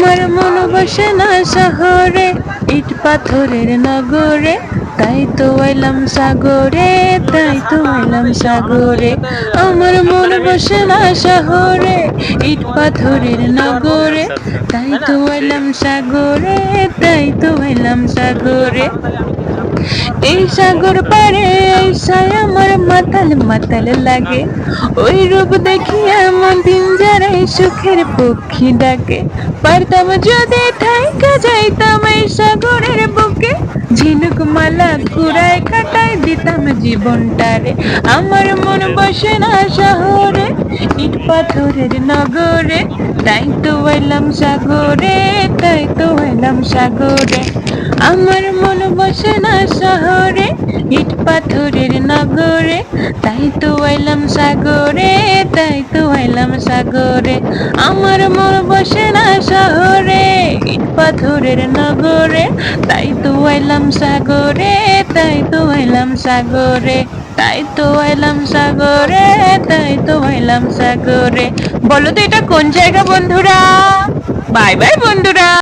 আমার মন বসে না শহরে, ইট পাথরের নগরে, তাই তো এলাম সাগরে, তাই তো এলাম সাগরে। আমার মন বসে না শহরে, ইট পাথরের নগরে, তাই তো এলাম সাগরে, তাই তো এলাম সাগরে। এই সাগর পারে আইসায় আমার মাতাল মাতাল লাগে, ওই রূপ দেখিয়া মন দিন যারাই সুখের পক্ষী ডাকে। পারতাম যদি থাইকা যাইতাম এই সাগরের বুকে, ঝিনুক মালা কুড়ায় কাটাই দিতাম জীবনটারে। আমার মন বসে না শহরে, ইট পাথরের নগরে, তাই তো এলাম সাগরে, তাই তো এলাম সাগরে। আমার মন বসে না শহরে, ইট পাথরের নগরে, তাই তো এলাম সাগরে, তাই তো এলাম সাগরে। আমার মন বসে না শহরে, ইট পাথরের নগরে, তাই তো এলাম সাগরে, তাই তো এলাম সাগরে, তাই তো এলাম সাগরে, তাই তো এলাম সাগরে। বলো তো এটা কোন জায়গা বন্ধুরা? বাই বাই বন্ধুরা।